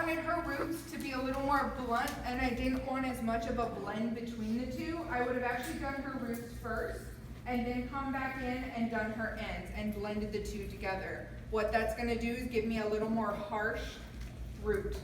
wanted her roots to be a little more blunt and I didn't want as much of a blend between the two, I would have actually done her roots first and then come back in and done her ends and blended the two together. What that's going to do is give me a little more harsh root,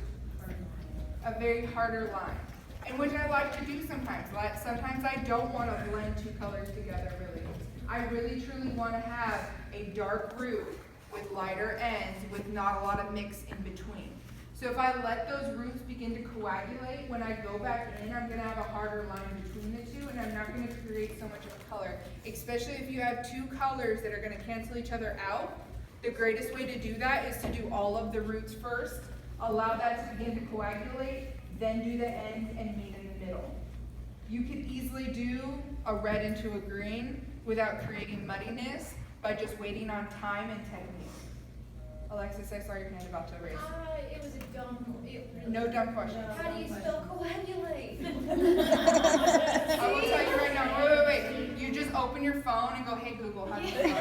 a very harder line, and which I like to do sometimes. Sometimes I don't want to blend two colors together really. I really truly want to have a dark root with lighter ends with not a lot of mix in between. So if I let those roots begin to coagulate, when I go back in, I'm going to have a harder line between the two, and I'm not going to create so much of a color, especially if you have two colors that are going to cancel each other out. The greatest way to do that is to do all of the roots first, allow that to begin to coagulate, then do the ends and meet in the middle. You could easily do a red into a green without creating muddiness by just waiting on time and technique. Alexis, I saw your hand about to raise. It was a dumb. No dumb question. How do you spell coagulate? I will tell you right now. Wait. You just open your phone and go, hey Google, how do you spell it?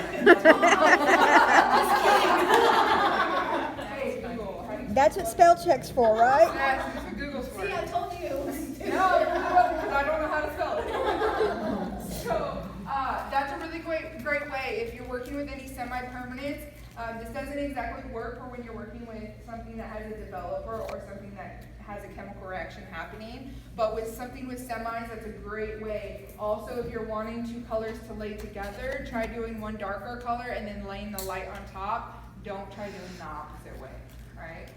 Hey Google, how do you That's what spell check's for, right? That's what Google's for. See, I told you. No, because I don't know how to spell it. So that's a really great way if you're working with any semi-permanents. This doesn't exactly work for when you're working with something that has a developer or something that has a chemical reaction happening. But with something with semis, that's a great way. Also, if you're wanting two colors to lay together, try doing one darker color and then laying the light on top. Don't try doing the opposite way, right?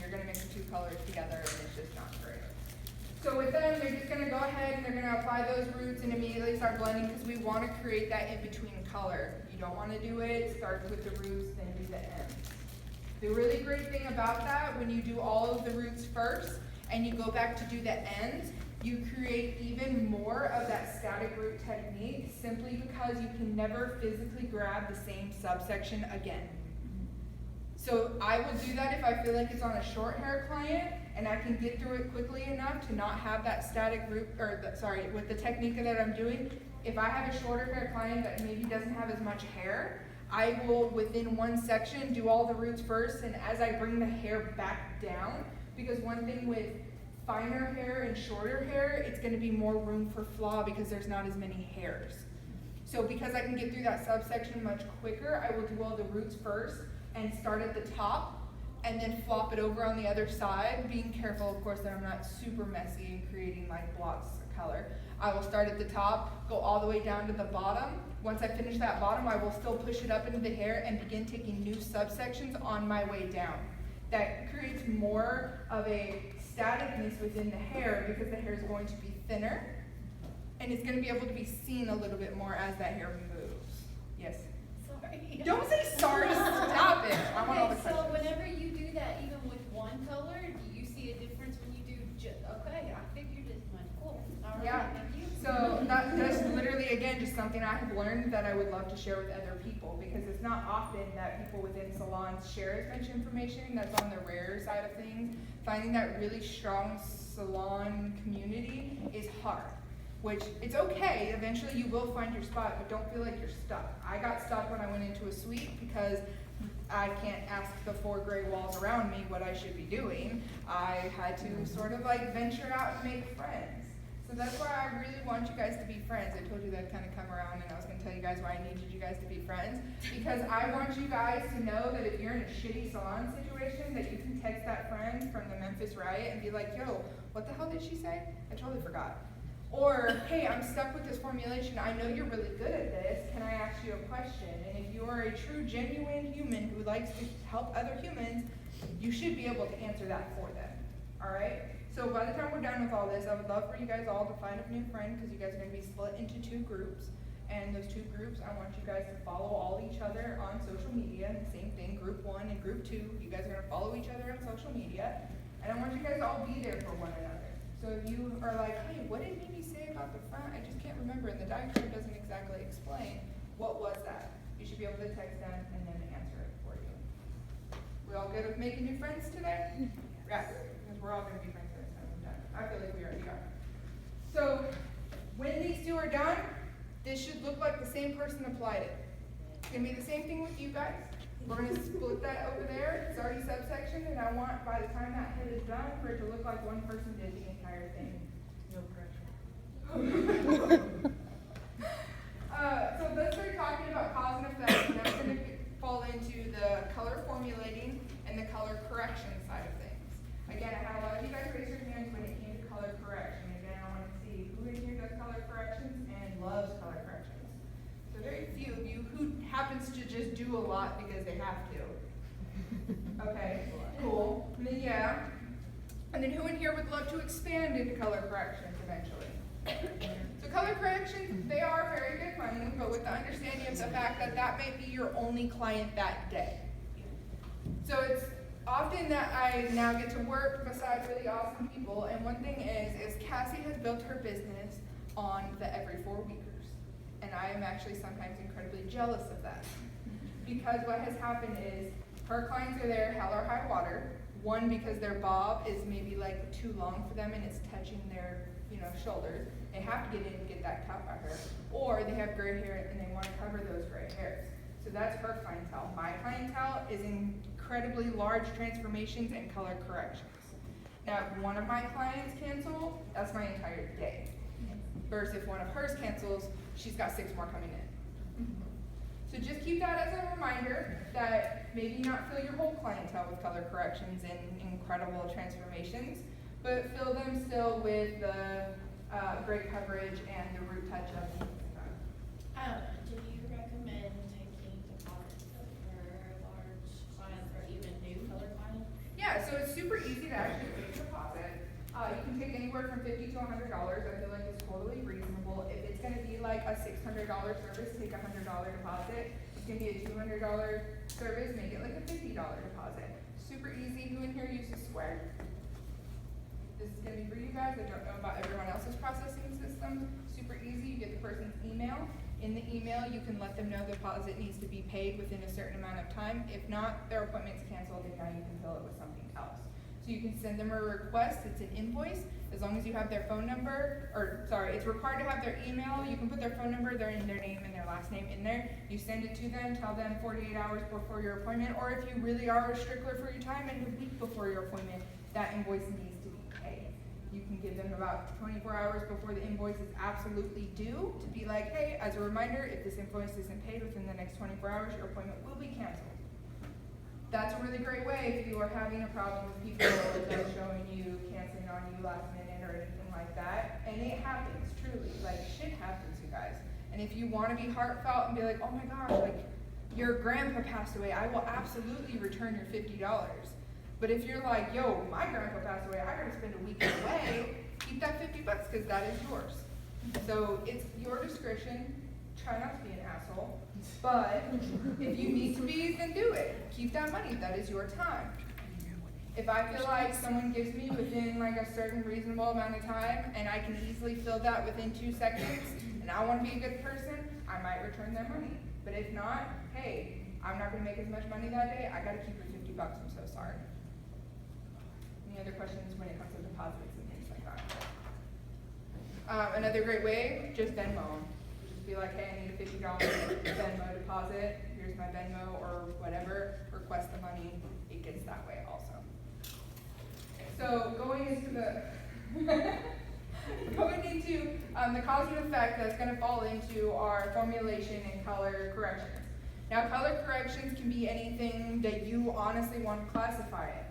You're going to mix the two colors together and it's just not great. So with them, they're just going to go ahead and they're going to apply those roots and immediately start blending because we want to create that in-between color. You don't want to do it, start with the roots, then do the ends. The really great thing about that, when you do all of the roots first and you go back to do the ends, you create even more of that static root technique simply because you can never physically grab the same subsection again. So I will do that if I feel like it's on a short hair client and I can get through it quickly enough to not have that static root, with the technique that I'm doing. If I have a shorter hair client that maybe doesn't have as much hair, I will, within one section, do all the roots first, and as I bring the hair back down, because one thing with finer hair and shorter hair, it's going to be more room for flaw because there's not as many hairs. So because I can get through that subsection much quicker, I will do all the roots first and start at the top and then flop it over on the other side, being careful, of course, that I'm not super messy and creating like blots of color. I will start at the top, go all the way down to the bottom. Once I finish that bottom, I will still push it up into the hair and begin taking new subsections on my way down. That creates more of a staticness within the hair because the hair is going to be thinner and it's going to be able to be seen a little bit more as that hair moves. Yes? Sorry. Don't say sorry, stop it. I want all the Okay, questions. so whenever you do that, even with one color, do you see a difference when you do okay, I figured as much. Cool. All right, Yeah. thank you. So that's literally, again, just something I have learned that I would love to share with other people because it's not often that people within salons share as much information. That's on the rare side of things. Finding that really strong salon community is hard, which it's okay. Eventually you will find your spot, but don't feel like you're stuck. I got stuck when I went into a suite because I can't ask the four gray walls around me what I should be doing. I had to sort of like venture out and make friends. So that's why I really want you guys to be friends. I told you that I'd kind of come around and I was going to tell you guys why I needed you guys to be friends. Because I want you guys to know that if you're in a shitty salon situation, that you can text that friend from the Memphis Riot and be like, yo, what the hell did she say? I totally forgot. Or, hey, I'm stuck with this formulation. I know you're really good at this. Can I ask you a question? And if you are a true, genuine human who likes to help other humans, you should be able to answer that for them. All right? So by the time we're done with all this, I would love for you guys all to find a new friend because you guys are going to be split into two groups. And those two groups, I want you guys to follow all each other on social media. And same thing, group 1 and group 2. You guys are going to follow each other on social media. And I want you guys to all be there for one another. So if you are like, hey, what did Mimi say about the front? I just can't remember. And the diagram doesn't exactly explain. What was that? You should be able to text them and then answer it for you. We all good with making new friends today? Yes. Because we're all going to be friends today. I feel like we already are. So when these two are done, this should look like the same person applied it. It's going to be the same thing with you guys. We're gonna split that over there, it's already subsection, and I want, by the time that head is done, for it to look like one person did the entire thing. No pressure. So let's start talking about cause and effect, and that's gonna fall into the color formulating and the color correction side of things. Again, I had a lot of you guys raise your hands when it came to color correction. Again, I want to see who in here does color corrections and loves color corrections. So very few of you who happens to just do a lot because they have to. Okay, cool. And then yeah. And then who in here would love to expand into color corrections eventually? So color corrections, they are very good money, but with the understanding of the fact that that may be your only client that day. So it's often that I now get to work beside really awesome people, and one thing is Cassie has built her business on the every 4 weekers. And I am actually sometimes incredibly jealous of that. Because what has happened is her clients are there hell or high water. One, because their bob is maybe like too long for them and it's touching their shoulders. They have to get in and get that cut by her. Or they have gray hair and they want to cover those gray hairs. So that's her clientele. My clientele is incredibly large transformations and color corrections. Now, if one of my clients cancel, that's my entire day. Versus if one of hers cancels, she's got 6 more coming in. So just keep that as a reminder that maybe not fill your whole clientele with color corrections and incredible transformations, but fill them still with the great coverage and the root touch-ups. Do you recommend taking deposits for large clients or even new color clients? Yeah, so it's super easy to actually take a deposit. You can take anywhere from $50 to $100. I feel like it's totally reasonable. If it's going to be like a $600 service, take a $100 deposit. It's going to be a $200 service, make it like a $50 deposit. Super easy. Who in here uses Square? This is going to be for you guys. I don't know about everyone else's processing system. Super easy. You get the person's email. In the email, you can let them know the deposit needs to be paid within a certain amount of time. If not, their appointment's canceled, and now you can fill it with something else. So you can send them a request. It's an invoice. As long as you have their phone number, it's required to have their email. You can put their phone number, their name, and their last name in there. You send it to them, tell them 48 hours before your appointment, or if you really are a stickler for your time, and a week before your appointment, that invoice needs to be paid. You can give them about 24 hours before the invoice is absolutely due to be like, hey, as a reminder, if this invoice isn't paid within the next 24 hours, your appointment will be canceled. That's a really great way if you are having a problem with people that are showing you, canceling on you last minute or anything like that. And it happens, truly. Like, shit happens, you guys. And if you want to be heartfelt and be like, oh my gosh, like, your grandpa passed away, I will absolutely return your $50. But if you're like, yo, my grandpa passed away, I gotta spend a week away, keep that $50 because that is yours. So it's your discretion. Try not to be an asshole. But if you need to be, then do it. Keep that money. That is your time. If I feel like someone gives me within like a certain reasonable amount of time and I can easily fill that within 2 seconds and I want to be a good person, I might return their money. But if not, hey, I'm not going to make as much money that day. I got to keep your $50. I'm so sorry. Any other questions when it comes to deposits and things like that? Another great way, just Venmo. Just be like, hey, I need a $50 Venmo deposit. Here's my Venmo or whatever. Request the money. It gets that way also. So going into the cause and effect that's going to fall into our formulation and color corrections. Now, color corrections can be anything that you honestly want to classify it.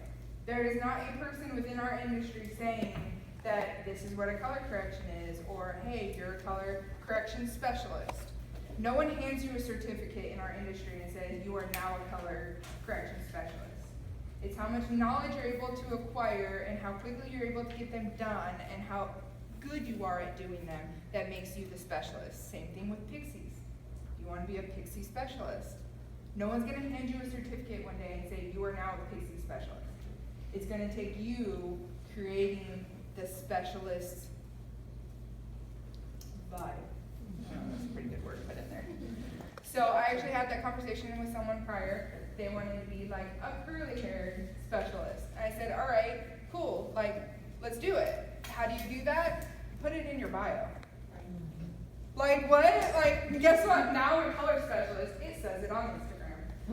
There is not a person within our industry saying that this is what a color correction is, or hey, you're a color correction specialist. No one hands you a certificate in our industry and says you are now a color correction specialist. It's how much knowledge you're able to acquire and how quickly you're able to get them done and how good you are at doing them that makes you the specialist. Same thing with pixies. You want to be a pixie specialist. No one's going to hand you a certificate one day and say you are now a pixie specialist. It's going to take you creating the specialist vibe. That's a pretty good word to put in there. So I actually had that conversation with someone prior. They wanted to be like a curly haired specialist. And I said, all right, cool, like, let's do it. How do you do that? Put it in your bio. Like what? Like, guess what? Now I'm a color specialist. It says it on Instagram.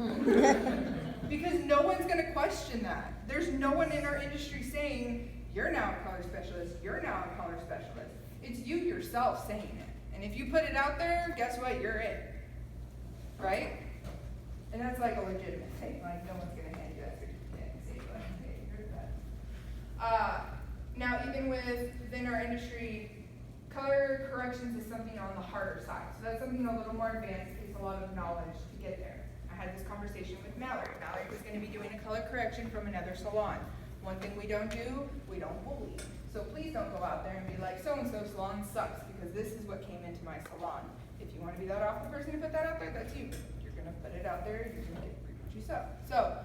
Because no one's gonna question that. There's no one in our industry saying, you're now a color specialist, you're now a color specialist. It's you yourself saying it. And if you put it out there, guess what? You're it. Right? And that's like a legitimate thing. Like, no one's gonna hand you that certificate and say, like, hey, you're the best. Now, even within our industry, color corrections is something on the harder side. So that's something a little more advanced. It takes a lot of knowledge to get there. I had this conversation with Mallory. Mallory was going to be doing a color correction from another salon. One thing we don't do, we don't bully. So please don't go out there and be like, so-and-so salon sucks, because this is what came into my salon. If you want to be that awful person to put that out there, that's you. You're going to put it out there, you're going to get what you sow. So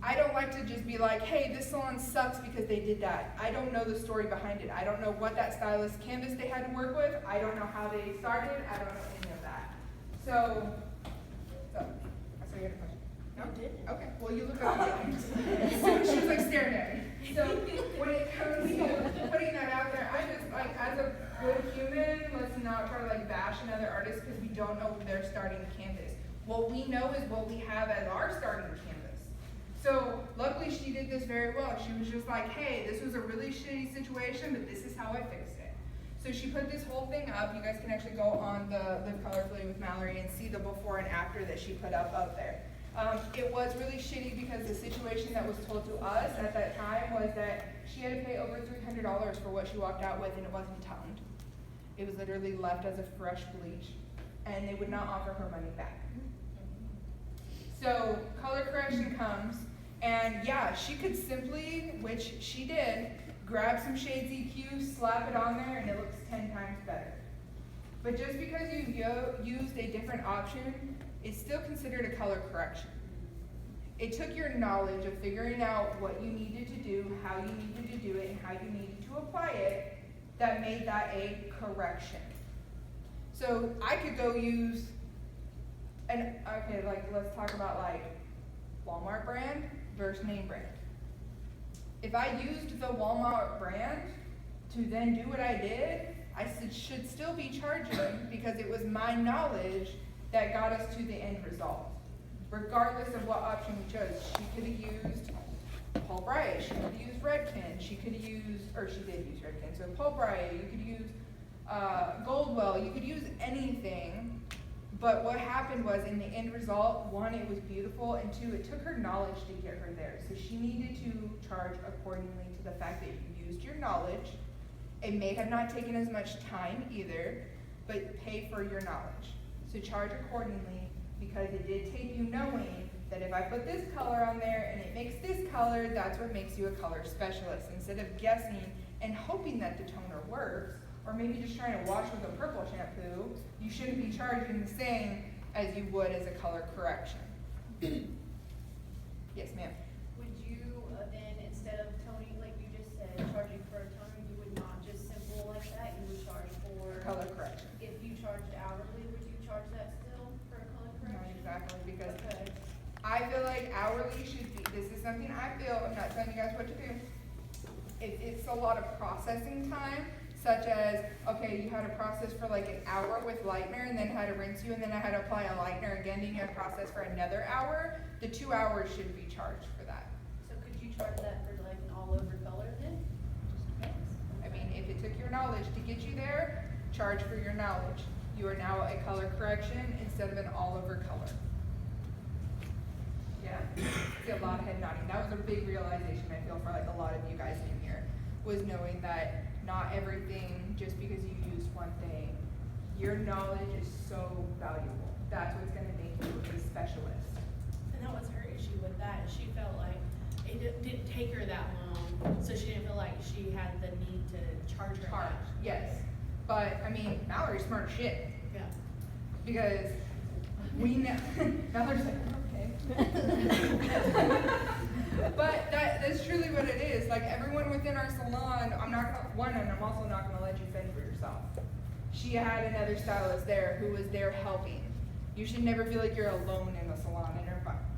I don't like to just be like, hey, this salon sucks because they did that. I don't know the story behind it. I don't know what that stylist canvas they had to work with. I don't know how they started. I don't know any of that. So I saw you had a question. No? I didn't. Okay, well, you look up. She was like staring at me. So when it comes to putting that out there, I just like, as a good human, let's not try to like bash another artist because we don't know their starting canvas. What we know is what we have as our starting canvas. So luckily she did this very well. She was just like, hey, this was a really shitty situation, but this is how I fixed it. So she put this whole thing up. You guys can actually go on the Live Colorfully with Mallory and see the before and after that she put up there. It was really shitty because the situation that was told to us at that time was that she had to pay over $300 for what she walked out with, and it wasn't toned. It was literally left as a fresh bleach, and they would not offer her money back. So color correction comes, and yeah, she could simply, which she did, grab some Shades EQ, slap it on there, and it looks 10 times better. But just because you used a different option, it's still considered a color correction. It took your knowledge of figuring out what you needed to do, how you needed to do it, and how you needed to apply it that made that a correction. So I could go use let's talk about like Walmart brand versus name brand. If I used the Walmart brand to then do what I did, I should still be charging because it was my knowledge that got us to the end result. Regardless of what option we chose, she could have used Paul Bright, she could have used Redken, she did use Redken, so Paul Bright, you could use Goldwell, you could use anything. But what happened was, in the end result, one, it was beautiful, and two, it took her knowledge to get her there. So she needed to charge accordingly to the fact that you used your knowledge. It may have not taken as much time either, but pay for your knowledge. So charge accordingly, because it did take you knowing that if I put this color on there and it makes this color, that's what makes you a color specialist. Instead of guessing and hoping that the toner works, or maybe just trying to wash with a purple shampoo, you shouldn't be charging the same as you would as a color correction. Yes, ma'am. Would you then, instead of toning, like you just said, charging for a toner, you would not just simple like that, you would charge for Color correction. If you charged hourly, would you charge that still for a color correction? Not exactly, because Okay. I feel like hourly should be, this is something I feel, I'm not telling you guys what to do. It's a lot of processing time, such as, okay, you had to process for like an hour with lightener and then had to rinse you and then I had to apply a lightener again, then you had to process for another hour. The 2 hours should be charged for that. So could you charge that for like an all over color then? Just depends. I mean, if it took your knowledge to get you there, charge for your knowledge. You are now a color correction instead of an all over color. Yeah, see a lot of head nodding. That was a big realization I feel for like a lot of you guys in here, was knowing that not everything, just because you used one thing, your knowledge is so valuable. That's what's gonna make you a specialist. And that was her issue with that. She felt like it didn't take her that long, so she didn't feel like she had the need to charge her. Charge, yes. But, I mean, Mallory's smart as shit. Yeah. Because we know, Mallory's like, okay. But that's truly what it is. Like, everyone within our salon, I'm also not gonna let you fend for yourself. She had another stylist there who was there helping. You should never feel like you're alone in a salon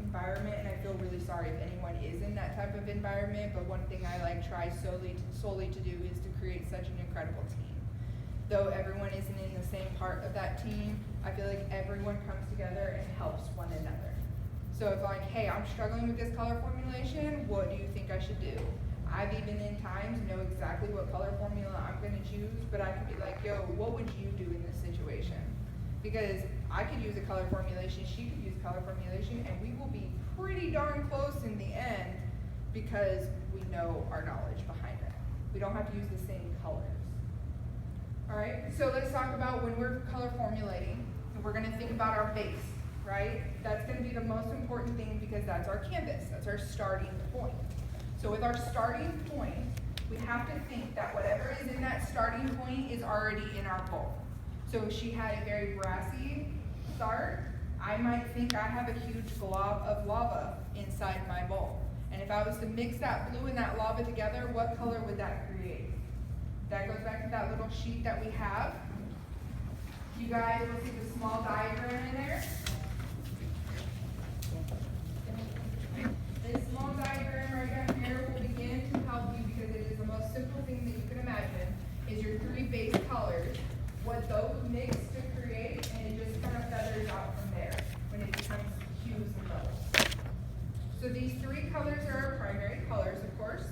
environment, and I feel really sorry if anyone is in that type of environment, but one thing I like try solely to do is to create such an incredible team. Though everyone isn't in the same part of that team, I feel like everyone comes together and helps one another. So if like, hey, I'm struggling with this color formulation, what do you think I should do? I've even in times know exactly what color formula I'm gonna choose, but I could be like, yo, what would you do in this situation? Because I could use a color formulation, she could use color formulation, and we will be pretty darn close in the end because we know our knowledge behind it. We don't have to use the same colors. All right, so let's talk about when we're color formulating, we're gonna think about our base, right? That's gonna be the most important thing because that's our canvas, that's our starting point. So with our starting point, we have to think that whatever is in that starting point is already in our bowl. So if she had a very brassy start, I might think I have a huge glob of lava inside my bowl. And if I was to mix that blue and that lava together, what color would that create? That goes back to that little sheet that we have. You guys will see the small diagram in there. This small diagram right down here will begin to help you because it is the most simple thing that you can imagine, is your three base colors, what those mix to create, and it just kind of feathers out from there when it becomes hues and lows. So these three colors are our primary colors, of course,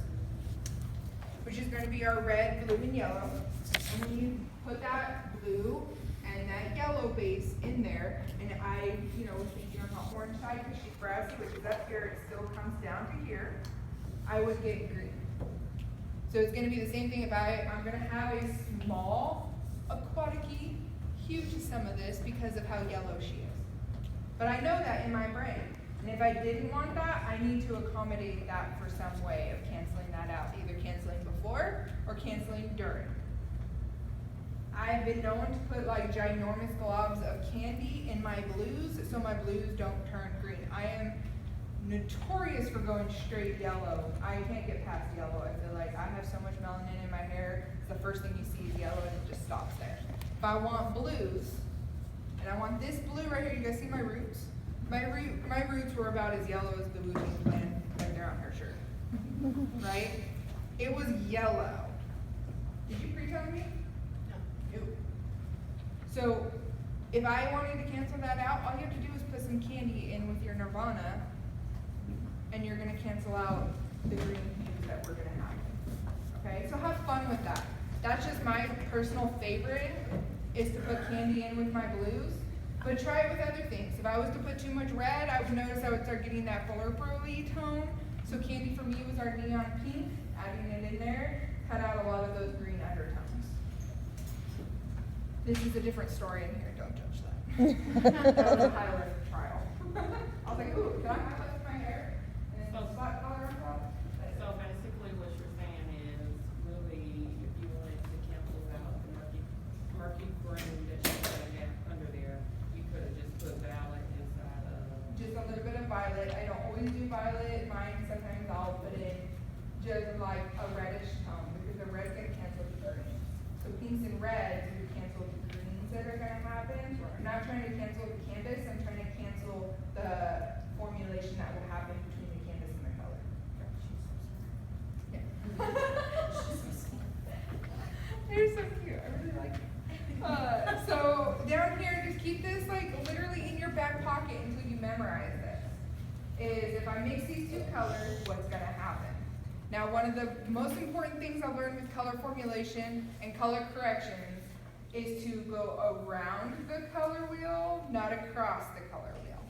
which is going to be our red, blue, and yellow. And when you put that blue and that yellow base in there, and I, was thinking on the orange side because she's brassy, which is up here, it still comes down to here, I would get green. So it's going to be the same thing if I'm going to have a small aquatic-y hue to some of this because of how yellow she is. But I know that in my brain. And if I didn't want that, I need to accommodate that for some way of canceling that out, either canceling before or canceling during. I've been known to put like ginormous globs of candy in my blues so my blues don't turn green. I am notorious for going straight yellow. I can't get past yellow. I feel like I have so much melanin in my hair. It's the first thing you see is yellow and it just stops there. If I want blues, and I want this blue right here, you guys see my roots? My roots were about as yellow as the blue jean plant right there on her shirt. Right? It was yellow. Did you pre-tell me? No. So if I wanted to cancel that out, all you have to do is put some candy in with your Nirvana, and you're gonna cancel out the green hues that we're gonna have. Okay, so have fun with that. That's just my personal favorite, is to put candy in with my blues. But try it with other things. If I was to put too much red, I would notice I would start getting that purpley tone. So candy for me was our neon pink. Adding it in there, cut out a lot of those green undertones. This is a different story in here, don't judge that. That was a highlight of the trial. I was like, ooh, can I highlight with my hair? And then spot color on top? So basically what you're saying is really, if you wanted to cancel out the murky green that you had under there, you could have just put violet inside of. Just a little bit of violet. I don't always do violet. Mine, sometimes I'll put in just like a reddish tone because the red can cancel the greens. So pinks and reds would cancel the greens that are going to happen. I'm not trying to cancel the canvas. I'm trying to cancel the formulation that will happen between the canvas and the color. Yeah. They're so cute. I really like it. So down here, just keep this like literally in your back pocket until you memorize this. Is if I mix these two colors, what's going to happen? Now, one of the most important things I learned with color formulation and color corrections is to go around the color wheel, not across the color wheel.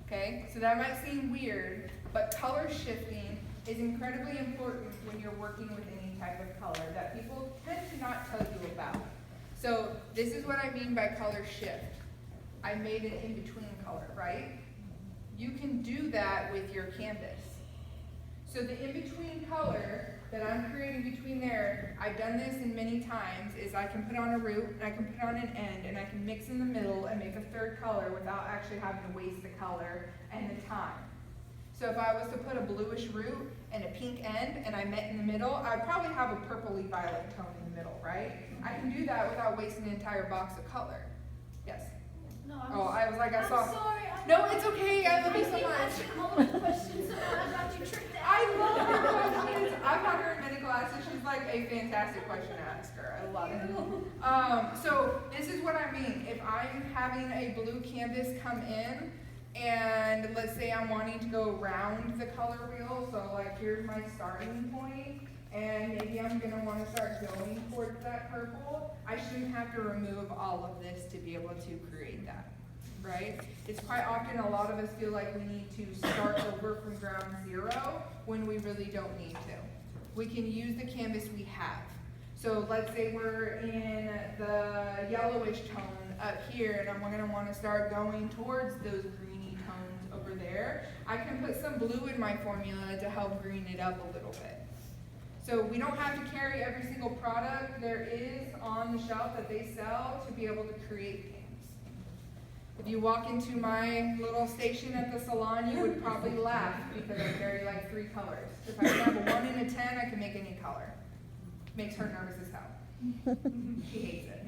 Okay, so that might seem weird, but color shifting is incredibly important when you're working with any type of color that people tend to not tell you about. So this is what I mean by color shift. I made an in-between color, right? You can do that with your canvas. So the in-between color that I'm creating between there, I've done this in many times, is I can put on a root, and I can put on an end, and I can mix in the middle and make a third color without actually having to waste the color and the time. So if I was to put a bluish root and a pink end, and I met in the middle, I'd probably have a purpley violet tone in the middle, right? I can do that without wasting an entire box of color. Yes? No, I was like, I saw. I'm sorry. No, it's okay. I love you so much. asking all the questions, so I got you tricked out. I love her questions. I've had her in many classes. She's like a fantastic question to ask her. I love it. So this is what I mean. If I'm having a blue canvas come in, And let's say I'm wanting to go around the color wheel, so like here's my starting point, and maybe I'm gonna wanna start going towards that purple. I shouldn't have to remove all of this to be able to create that, right? It's quite often a lot of us feel like we need to start over from ground zero when we really don't need to. We can use the canvas we have. So let's say we're in the yellowish tone up here, and I'm gonna wanna start going towards those greeny tones over there. I can put some blue in my formula to help green it up a little bit. So we don't have to carry every single product there is on the shelf that they sell to be able to create things. If you walk into my little station at the salon, you would probably laugh because I carry like 3 colors. If I can have a 1 and a 10, I can make any color. Makes her nervous as hell. She hates it.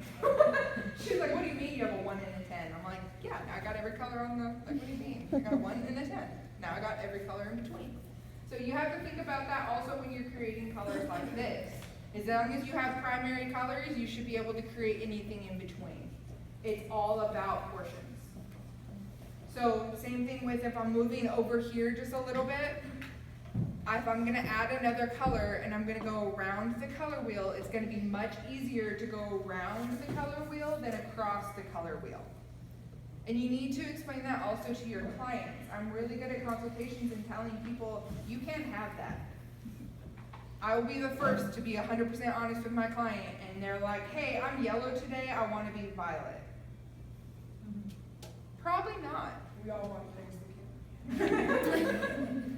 She's like, what do you mean you have a 1 and a 10? I'm like, yeah, now I got every color on the, like, what do you mean? I got a 1 and a 10. Now I got every color in between. So you have to think about that also when you're creating colors like this. As long as you have primary colors, you should be able to create anything in between. It's all about portions. So same thing with if I'm moving over here just a little bit, if I'm gonna add another color and I'm gonna go around the color wheel, it's gonna be much easier to go around the color wheel than across the color wheel. And you need to explain that also to your clients. I'm really good at consultations and telling people, you can't have that. I will be the first to be 100% honest with my client, and they're like, hey, I'm yellow today, I wanna be violet. Probably not. We all want things to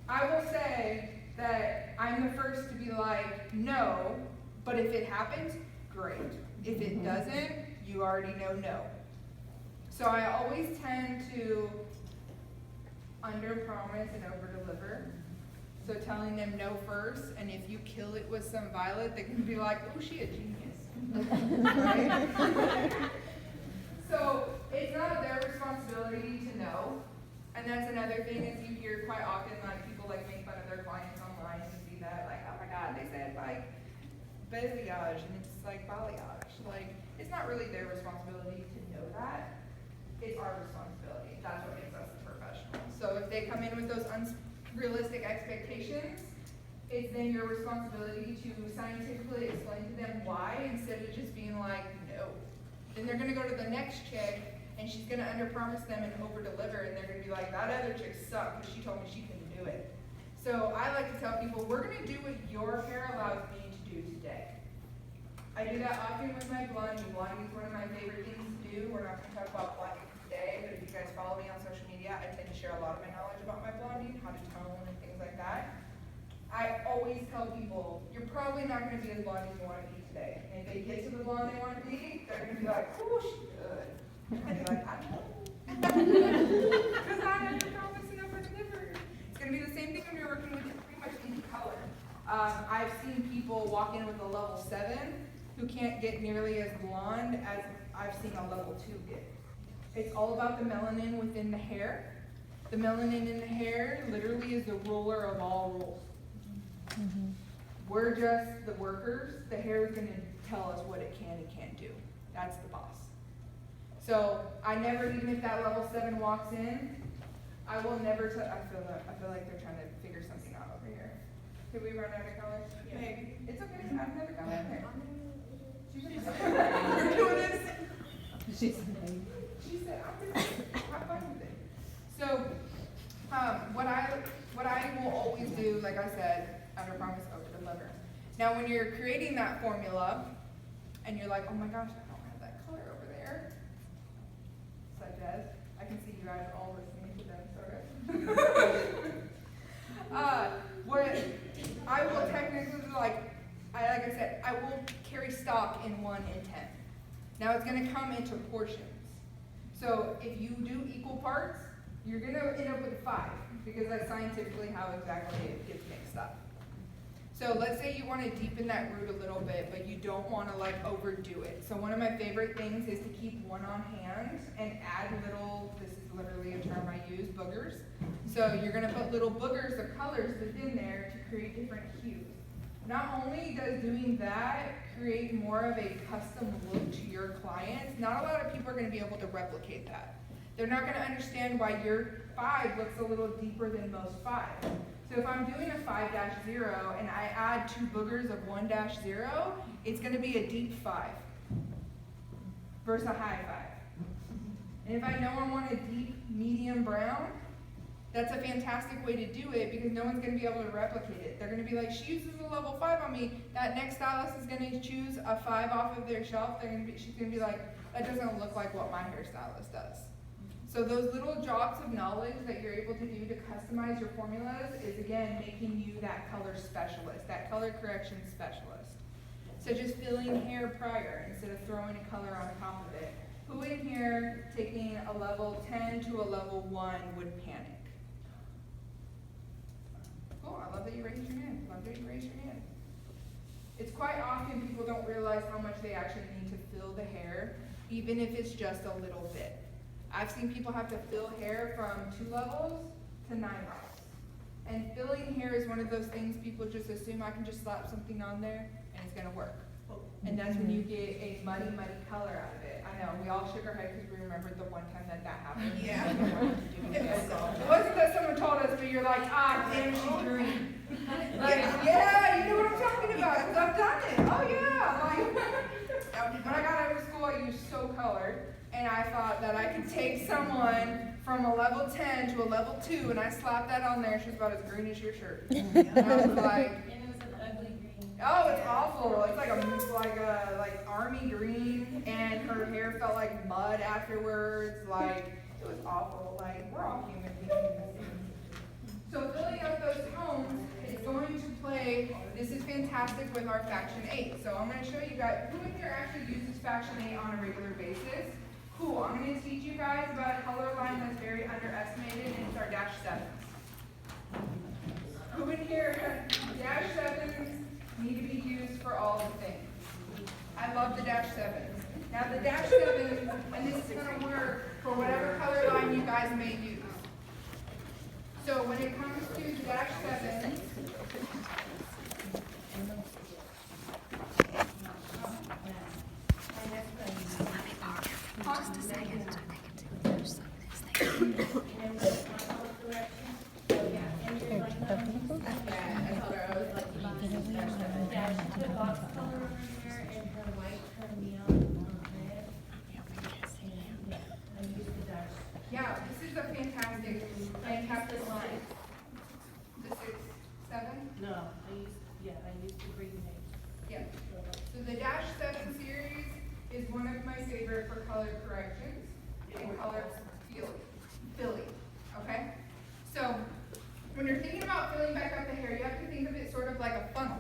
I will say that I'm the first to be like, no, but if it happens, great. If it doesn't, you already know no. So I always tend to under-promise and over-deliver. So telling them no first, and if you kill it with some violet, they can be like, oh, she a genius. Right? So it's not their responsibility to know. And that's another thing is you hear quite often like people like make fun of their clients online and see that like, oh my God, they said like balayage and it's like balayage. Like it's not really their responsibility to know that. It's our responsibility. That's what makes us professionals. So if they come in with those unrealistic expectations, it's then your responsibility to scientifically explain to them why instead of just being like, no. Then they're gonna go to the next chick and she's gonna under-promise them and over-deliver, and they're gonna be like, that other chick sucked because she told me she couldn't do it. So I like to tell people, we're gonna do what your hair allows me to do today. I do that often with my blondie. Blondie is one of my favorite things to do. We're not gonna talk about blondie today, but if you guys follow me on social media, I tend to share a lot of my knowledge about my blondie, how to tone and things like that. I always tell people, you're probably not gonna be as blonde as you wanna be today. And if they get to the blonde they wanna be, they're gonna be like, oh, she's good. And you're like, I know. Because I promise and over-delivered. It's going to be the same thing when you're working with pretty much any color. I've seen people walk in with a level 7 who can't get nearly as blonde as I've seen a level 2 get. It's all about the melanin within the hair. The melanin in the hair literally is the ruler of all rules. Mm-hmm. We're just the workers. The hair is going to tell us what it can and can't do. That's the boss. So I never, even if that level 7 walks in, I will never. I feel like they're trying to figure something out over here. Did we run out of colors? Yeah. Maybe. It's okay. I've never gone in there. We're doing this. She said, I'm fine with it. So what I will always do, like I said, under promise, over deliver. Now when you're creating that formula, and you're like, oh my gosh, I don't have that color over there. Such as, I can see you guys all listening to them, sort of. What I will technically, like I said, I will carry stock in 1 and 10. Now it's gonna come into portions. So if you do equal parts, you're gonna end up with 5, because that's scientifically how exactly it gets mixed up. So let's say you want to deepen that root a little bit, but you don't want to like overdo it. So one of my favorite things is to keep one on hand and add little, this is literally a term I use, boogers. So you're going to put little boogers of colors within there to create different hues. Not only does doing that create more of a custom look to your clients, not a lot of people are going to be able to replicate that. They're not gonna understand why your 5 looks a little deeper than most 5. So if I'm doing a 5-0 and I add 2 boogers of 1-0, it's gonna be a deep 5 versus a high 5. And if I know I want a deep, medium brown, that's a fantastic way to do it because no one's going to be able to replicate it. They're going to be like, she uses a level 5 on me. That next stylist is going to choose a 5 off of their shelf. She's going to be like, that doesn't look like what my hairstylist does. So those little drops of knowledge that you're able to do to customize your formulas is, again, making you that color specialist, that color correction specialist. So just filling hair prior instead of throwing a color on top of it. Who in here taking a level 10 to a level 1 would panic? Cool, I love that you raised your hand. Love that you raised your hand. It's quite often people don't realize how much they actually need to fill the hair, even if it's just a little bit. I've seen people have to fill hair from 2 levels to 9 levels. And filling hair is one of those things people just assume I can just slap something on there and it's gonna work. And that's when you get a muddy, muddy color out of it. I know, we all shook our heads because we remembered the one time that happened. Yeah. It wasn't that someone told us, but you're like, ah, damn, she's green. Like, yeah, you know what I'm talking about, because I've done it. Oh, yeah. Like, when I got out of school, I used So Colored, and I thought that I could take someone from a level 10 to a level 2, and I slapped that on there. She was about as green as your shirt. And I was like, And it was an ugly green. oh, it's awful. It's like army green, and her hair felt like mud afterwards. Like, it was awful. Like, we're all human beings. So filling out those tones is going to play, this is fantastic with our Faction 8. So I'm going to show you guys, who in here actually uses Faction 8 on a regular basis? Cool, I'm going to teach you guys about a color line that's very underestimated, and it's our -7s. Who in here, -7s need to be used for all the things. I love the -7s. Now the -7s, and this is going to work for whatever color line you guys may use. So when it comes to the -7s, Just a second. I can do some of these things. The box color over here and her white, her neon, red. And I used the dash. yeah, this is a fantastic line. This is 7? No, I used the green paint. Yeah. So the -7 series is one of my favorite for color corrections and color filling, okay? So when you're thinking about filling back up the hair, you have to think of it sort of like a funnel.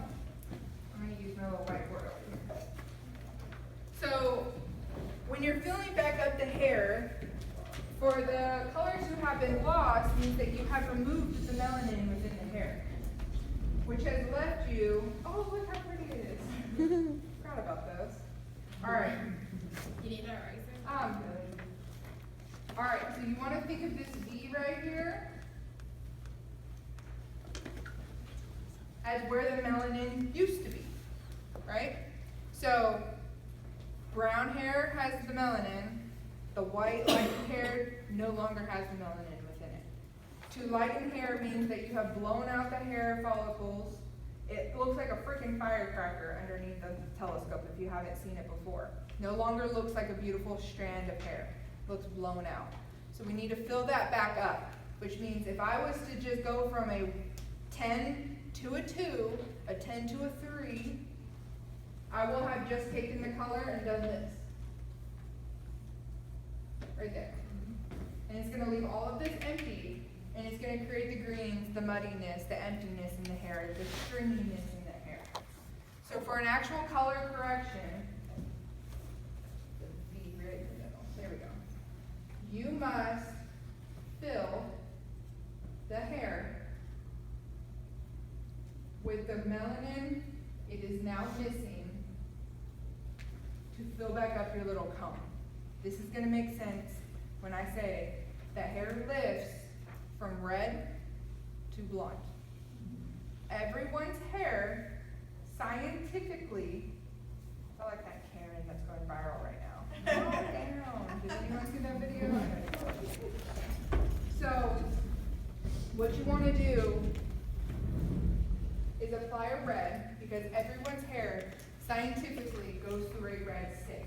I'm gonna use my little whiteboard over here. So when you're filling back up the hair, for the colors who have been lost means that you have removed the melanin within the hair, which has left you, oh, look how pretty it is. Forgot about those. All right. You need an eraser? I'm good. All right, so you want to think of this V right here as where the melanin used to be, right? So brown hair has the melanin. The white lightened hair no longer has the melanin within it. To lighten hair means that you have blown out the hair follicles. It looks like a freaking firecracker underneath the telescope if you haven't seen it before. No longer looks like a beautiful strand of hair. It looks blown out. So we need to fill that back up, which means if I was to just go from a 10 to a 2, a 10 to a 3, I will have just taken the color and done this. Right there. And it's going to leave all of this empty, and it's going to create the greens, the muddiness, the emptiness in the hair, the stringiness in the hair. So for an actual color correction, the V right in the middle, there we go. You must fill the hair with the melanin it is now missing to fill back up your little cone. This is going to make sense when I say that hair lifts from red to blonde. Everyone's hair, scientifically, I like that Karen that's going viral right now. Oh, damn. Did anyone see that video? So, what you want to do is apply a red, because everyone's hair scientifically goes through a red stage.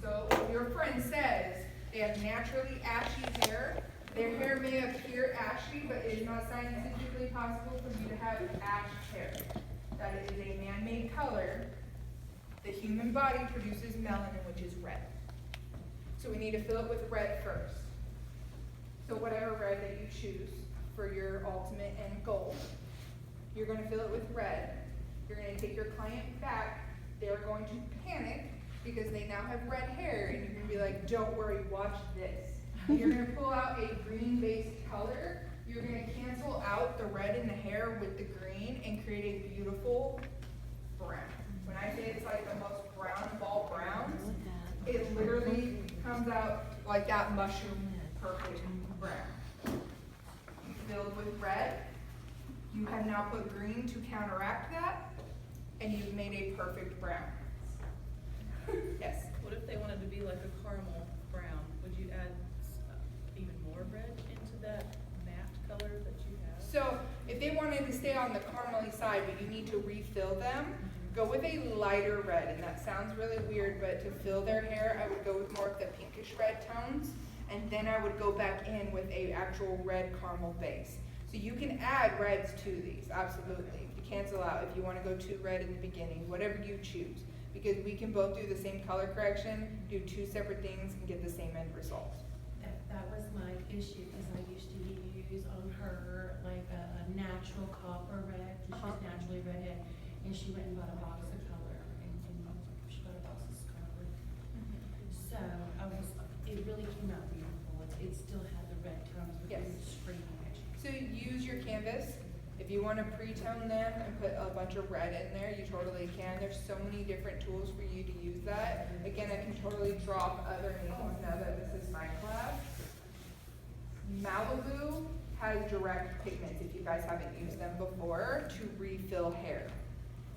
So, if your friend says they have naturally ashy hair, their hair may appear ashy, but it is not scientifically possible for you to have ash hair. That is a man-made color. The human body produces melanin, which is red. So we need to fill it with red first. So whatever red that you choose for your ultimate end goal, you're going to fill it with red. You're going to take your client back. They're going to panic because they now have red hair, and you're going to be like, don't worry, watch this. You're going to pull out a green-based color. You're going to cancel out the red in the hair with the green and create a beautiful brown. When I say it's like the most brown of all browns, it literally comes out like that mushroom perfect brown. Filled with red, you have now put green to counteract that, and you've made a perfect brown. Yes? What if they wanted to be like a caramel brown? Would you add even more red into that matte color that you have? So if they wanted to stay on the caramely side, but you need to refill them, go with a lighter red. And that sounds really weird, but to fill their hair, I would go with more of the pinkish red tones. And then I would go back in with a actual red caramel base. So you can add reds to these, absolutely. You cancel out if you want to go too red in the beginning, whatever you choose. Because we can both do the same color correction, do two separate things, and get the same end result. That was my issue, because I used to use on her like a natural copper red, because she's naturally redhead, and she went and bought a box of color, and she got a box of scarlet. So it really came out beautiful. It still had the red tones, but it was screaming at you. So use your canvas. If you want to pre-tone them and put a bunch of red in there, you totally can. There's so many different tools for you to use that. Again, I can totally drop other names now that this is my class. Malibu has direct pigments, if you guys haven't used them before, to refill hair.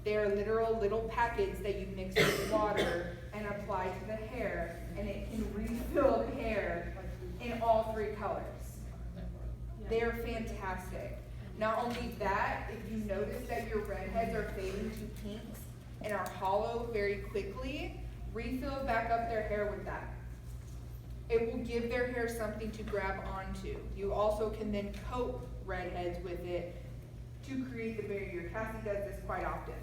They are literal little packets that you mix with water and apply to the hair, and it can refill the hair in all three colors. They're fantastic. Not only that, if you notice that your redheads are fading to pinks and are hollow very quickly, refill back up their hair with that. It will give their hair something to grab onto. You also can then coat redheads with it to create the barrier. Cassie does this quite often.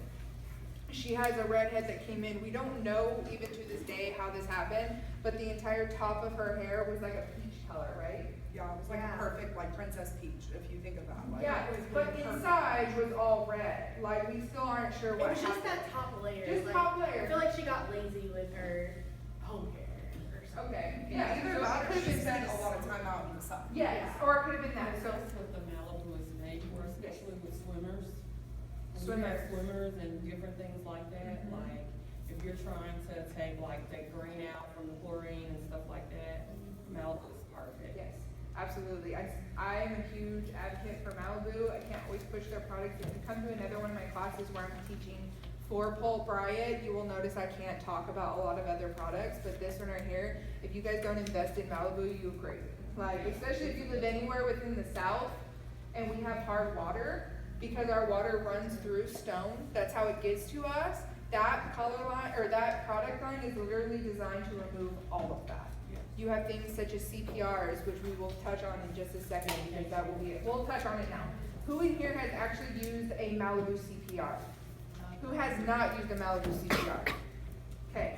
She has a redhead that came in. We don't know even to this day how this happened, but the entire top of her hair was like a peach color, right? Yeah, it was like a perfect, like Princess Peach, if you think of that. Like, Yeah, it was but really inside was all red. Like, we still aren't sure It what was just happened. that top layer. Just like, top layer. I feel like she got lazy with her home hair or something. Okay, Yeah, either so that it or could've she been spent this. a lot of time out in the sun. Yes, or it could have been that, so. That's what the Malibu is made for, especially with swimmers. When you Swimmers. have swimmers and different things like that, like if you're trying to take like the green out from the chlorine and stuff like that, Malibu is perfect. Yes, absolutely. I am a huge advocate for Malibu. I can't always push their products. If you come to another one of my classes where I'm teaching for Pulp Riot, you will notice I can't talk about a lot of other products, but this one right here, if you guys don't invest in Malibu, you're crazy. Like, especially if you live anywhere within the South and we have hard water, because our water runs through stone, that's how it gets to us. That color line, or that product line is literally designed to remove all of that. You have things such as CPRs, which we will touch on in just a second, because that will be it. We'll touch on it now. Who in here has actually used a Malibu CPR? Who has not used a Malibu CPR? Okay.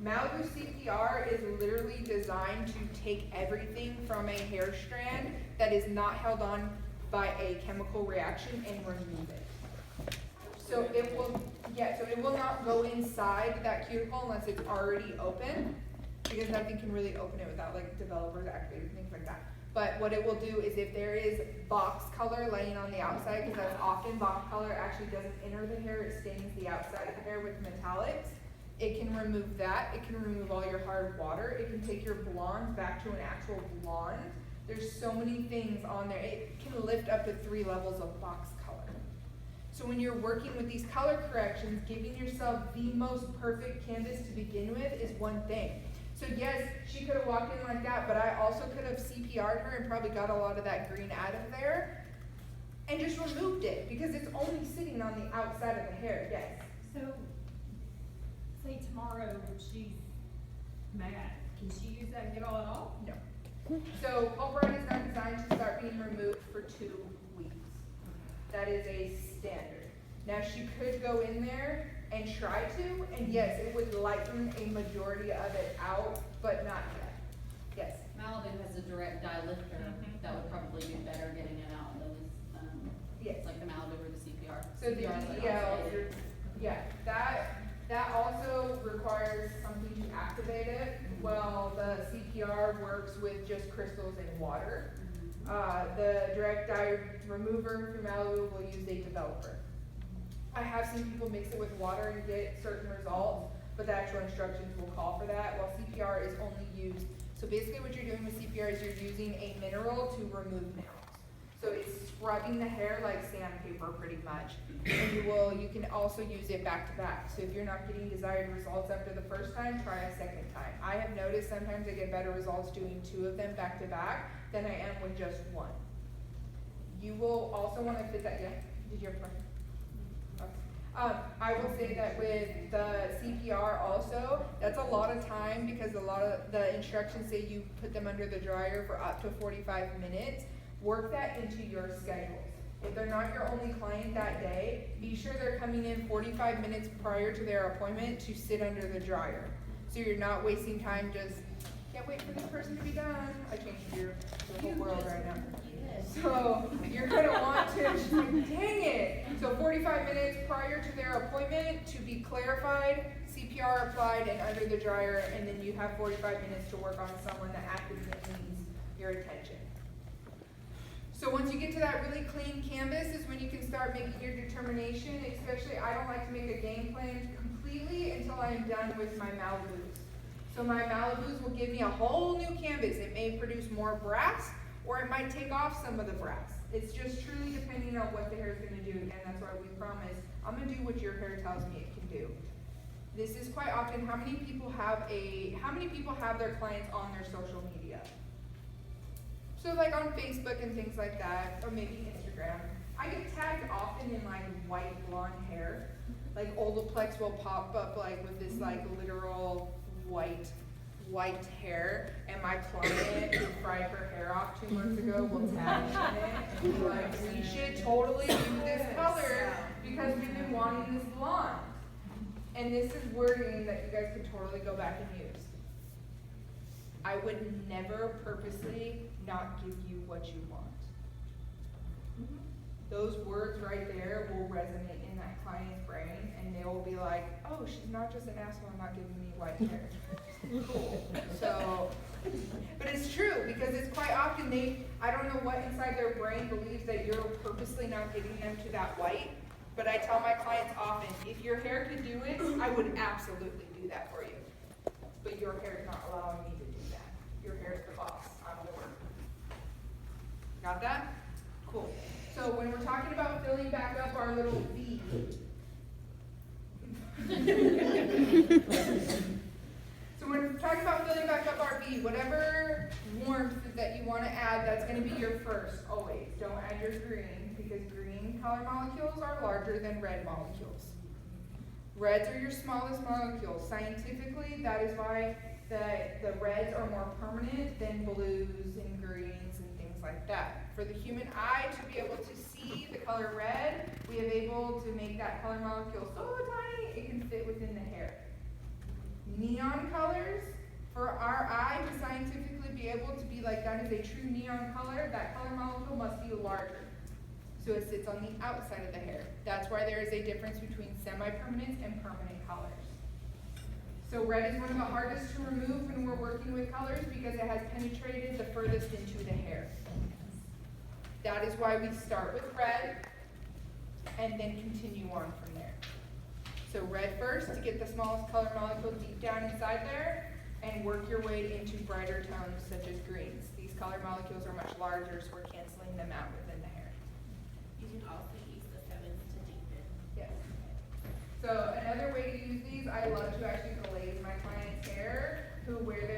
Malibu CPR is literally designed to take everything from a hair strand that is not held on by a chemical reaction and remove it. So it will not go inside that cuticle unless it's already open, because nothing can really open it without like developers activated, things like that. But what it will do is if there is box color laying on the outside, because that's often box color actually doesn't enter the hair, it stains the outside of the hair with metallics. It can remove that. It can remove all your hard water. It can take your blonde back to an actual blonde. There's so many things on there. It can lift up to 3 levels of box color. So when you're working with these color corrections, giving yourself the most perfect canvas to begin with is one thing. So yes, she could have walked in like that, but I also could have CPR'd her and probably got a lot of that green out of there and just removed it because it's only sitting on the outside of the hair, yes. So, say tomorrow she's mad, can she use that and get all it off? No. So pulp is not designed to start being removed for 2 weeks. That is a standard. Now she could go in there and try to, and yes, it would lighten a majority of it out, but not yet. Yes. Malibu has a direct dye lifter that would probably do better getting it out those, Yes. like the Malibu or the CPR. So the CPR is like DDL, oxidated. yeah, that also requires something to activate it. Well, the CPR works with just crystals and water. The direct dye remover through Malibu will use a developer. I have seen people mix it with water and get certain results, but the actual instructions will call for that, while CPR is only used. So basically what you're doing with CPR is you're using a mineral to remove minerals. So it's scrubbing the hair like sandpaper pretty much. And you can also use it back to back. So if you're not getting desired results after the first time, try a second time. I have noticed sometimes I get better results doing 2 of them back to back than I am with just 1. You will also want to fit that, yeah? Did you have a question? Okay. I will say that with the CPR also, that's a lot of time because a lot of the instructions say you put them under the dryer for up to 45 minutes. Work that into your schedules. If they're not your only client that day, be sure they're coming in 45 minutes prior to their appointment to sit under the dryer. So you're not wasting time just, can't wait for this person to be done. I changed your whole world right now. So you're gonna want to, dang it. So 45 minutes prior to their appointment to be clarified, CPR applied and under the dryer, and then you have 45 minutes to work on someone that actively needs your attention. So once you get to that really clean canvas is when you can start making your determination, especially I don't like to make a game plan completely until I am done with my Malibus. So my Malibus will give me a whole new canvas. It may produce more brass or it might take off some of the brass. It's just truly depending on what the hair is going to do. Again, that's why we promise I'm going to do what your hair tells me it can do. This is quite often how many people have their clients on their social media? So like on Facebook and things like that, or maybe Instagram. I get tagged often in like white blonde hair. Like Olaplex will pop up like with this like literal white hair, and my client who fried her hair off 2 months ago will tag me in it and be like, we should totally do this color because we've been wanting this blonde. And this is wording that you guys could totally go back and use. I would never purposely not give you what you want. Those words right there will resonate in that client's brain, and they will be like, oh, she's not just an asshole not giving me white hair. Cool. So, but it's true, because it's quite often I don't know what inside their brain believes that you're purposely not getting them to that white, but I tell my clients often, if your hair could do it, I would absolutely do that for you. But your hair is not allowing me to do that. Your hair is the boss. I'm the worker. Got that? Cool. So when we're talking about filling back up our little V, so when we're talking about filling back up our V, whatever warmth that you want to add, that's going to be your first, always. Don't add your green, because green color molecules are larger than red molecules. Reds are your smallest molecules. Scientifically, that is why the reds are more permanent than blues and greens and things like that. For the human eye to be able to see the color red, we have able to make that color molecule so tiny it can fit within the hair. Neon colors, for our eye to scientifically be able to be like that is a true neon color, that color molecule must be larger. So it sits on the outside of the hair. That's why there is a difference between semi-permanent and permanent colors. So red is one of the hardest to remove when we're working with colors because it has penetrated the furthest into the hair. That is why we start with red and then continue on from there. So red first to get the smallest color molecule deep down inside there, and work your way into brighter tones such as greens. These color molecules are much larger, so we're canceling them out within the hair. You can also use the 7s to deepen. Yes. So another way to use these, I love to actually glaze my clients' hair who wear their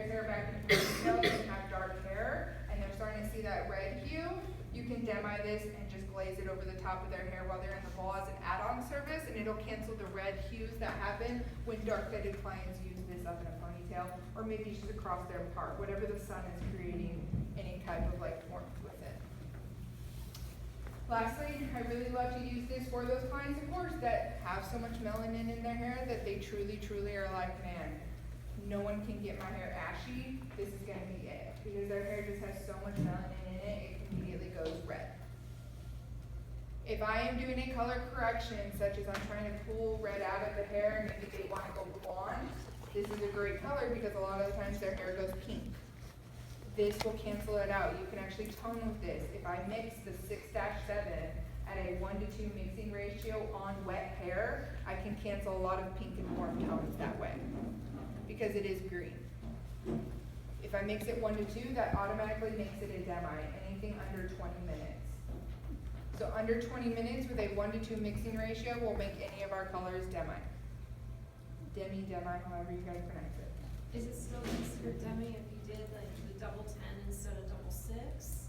demi this and just glaze it over the top of their hair while they're in the ball as an add-on service, and it'll cancel the red hues that happen when dark-threaded clients use this up in a ponytail, or maybe just across their part, whatever the sun is creating any type of like warmth with it. Lastly, I really love to use this for those clients, of course, that have so much melanin in their hair that they truly, truly are like, man, no one can get my hair ashy, this is gonna be it. Because their hair just has so much melanin in it, it immediately goes red. If I am doing a color correction, such as I'm trying to pull red out of the hair and maybe they wanna go blonde, this is a great color because a lot of the times their hair goes pink. This will cancel it out. You can actually tone with this. If I mix the 6-7 at a 1-to-2 mixing ratio on wet hair, I can cancel a lot of pink and warm tones that way because it is green. If I mix it 1-to-2, that automatically makes it a demi, anything under 20 minutes. So under 20 minutes with a 1-to-2 mixing ratio will make any of our colors demi. Demi, however you guys pronounce it. Is it still considered demi if you did like the double 10 instead of double 6?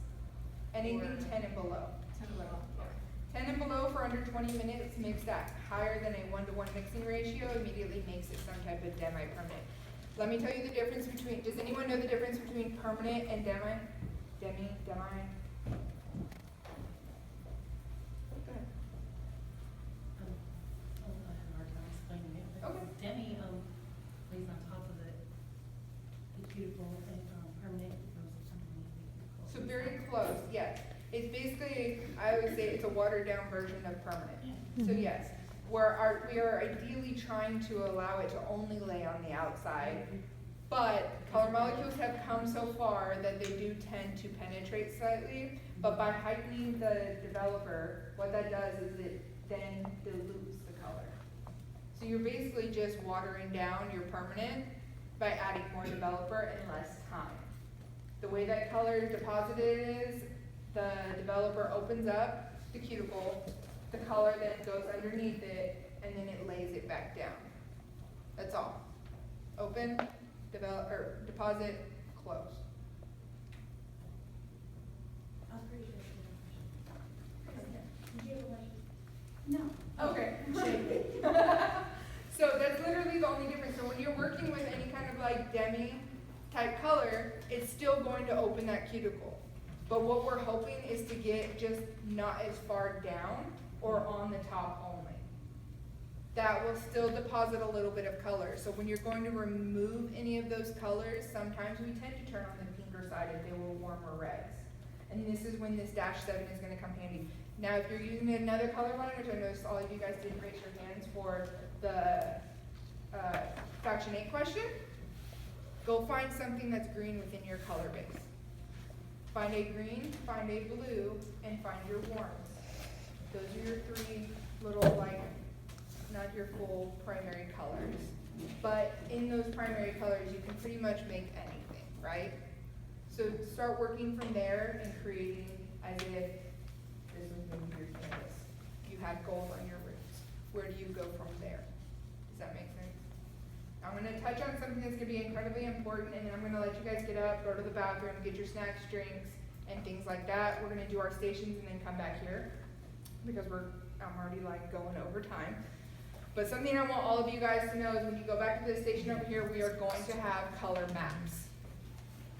Anything Or- 10 and below. 10 below, okay. 10 and below for under 20 minutes makes that higher than a 1-to-1 mixing ratio, immediately makes it some type of demi-permanent. Let me tell you the difference between, does anyone know the difference between permanent and demi? Demi? Go ahead. I had a hard time explaining it, but Okay. demi, lays on top of it, the cuticle, and, permanent goes underneath it. So very close, yes. It's basically, I would say it's a watered down version of permanent. So yes, we are ideally trying to allow it to only lay on the outside, but color molecules have come so far that they do tend to penetrate slightly, but by heightening the developer, what that does is it then dilutes the color. So you're basically just watering down your permanent by adding more developer and less time. The way that color is deposited is, the developer opens up the cuticle, the color then goes underneath it, and then it lays it back down. That's all. Open, deposit, close. I'm pretty sure it's a Did you have a question? No. Okay. So that's literally the only difference. So when you're working with any kind of like demi type color, it's still going to open that cuticle. But what we're hoping is to get just not as far down or on the top only. That will still deposit a little bit of color. So when you're going to remove any of those colors, sometimes we tend to turn on the pinker side if they were warmer reds. And this is when this -7 is gonna come handy. Now, if you're using another color line, which I noticed all of you guys didn't raise your hands for the Faction 8 question, go find something that's green within your color base. Find a green, find a blue, and find your warms. Those are your 3 little, like, not your full primary colors. But in those primary colors, you can pretty much make anything, right? So start working from there and creating as if this was maybe your canvas. You had gold on your roots. Where do you go from there? Does that make sense? I'm gonna touch on something that's gonna be incredibly important, and then I'm gonna let you guys get up, go to the bathroom, get your snacks, drinks, and things like that. We're gonna do our stations and then come back here, because I'm already like going over time. But something I want all of you guys to know is when you go back to the station over here, we are going to have color maps.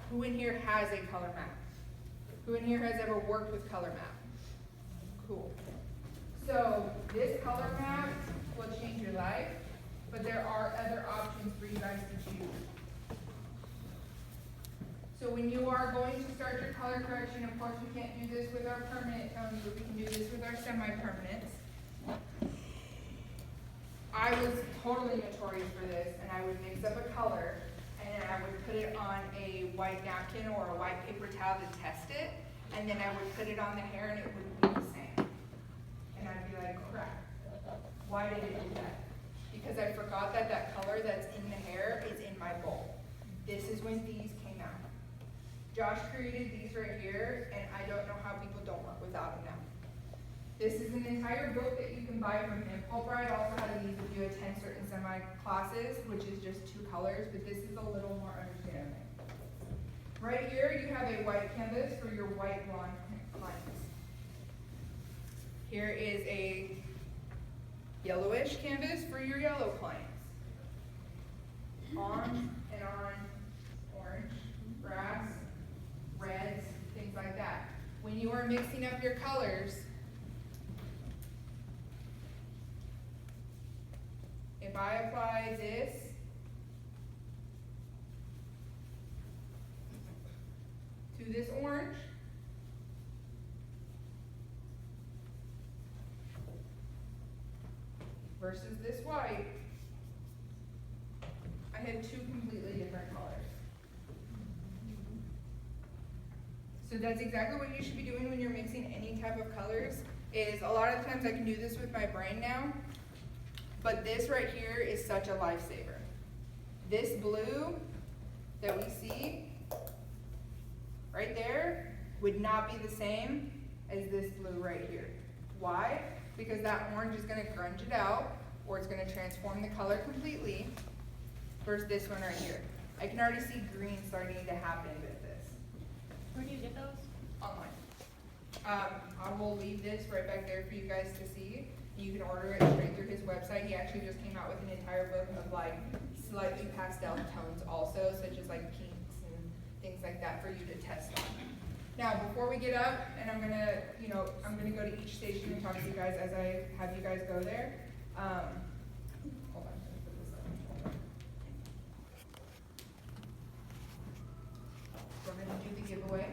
Who in here has a color map? Who in here has ever worked with color map? Cool. So this color map will change your life, but there are other options for you guys to choose. So when you are going to start your color correction, of course we can't do this with our permanent tones, but we can do this with our semi-permanents. I was totally notorious for this, and I would mix up a color, and then I would put it on a white napkin or a white paper towel to test it, and then I would put it on the hair and it wouldn't be the same. And I'd be like, crap, why did it do that? Because I forgot that that color that's in the hair is in my bowl. This is when these came out. Josh created these right here, and I don't know how people don't work without them now. This is an entire book that you can buy from him. Fulbright also had these if you attend certain semi-classes, which is just 2 colors, but this is a little more understanding. Right here, you have a white canvas for your white blonde clients. Here is a yellowish canvas for your yellow clients. On and on, orange, grass, reds, things like that. When you are mixing up your colors, if I apply this to this orange, versus this white, I have two completely different colors. So that's exactly what you should be doing when you're mixing any type of colors, is a lot of times I can do this with my brain now, but this right here is such a lifesaver. This blue that we see right there would not be the same as this blue right here. Why? Because that orange is gonna grunge it out, or it's gonna transform the color completely, versus this one right here. I can already see green starting to happen with this. Where do you get those? Online. I will leave this right back there for you guys to see. You can order it straight through his website. He actually just came out with an entire book of like slightly pastel tones also, such as like pinks and things like that for you to test on. Now, before we get up, and I'm gonna go to each station and talk to you guys as I have you guys go there. Hold on, let me put this up. We're gonna do the giveaway.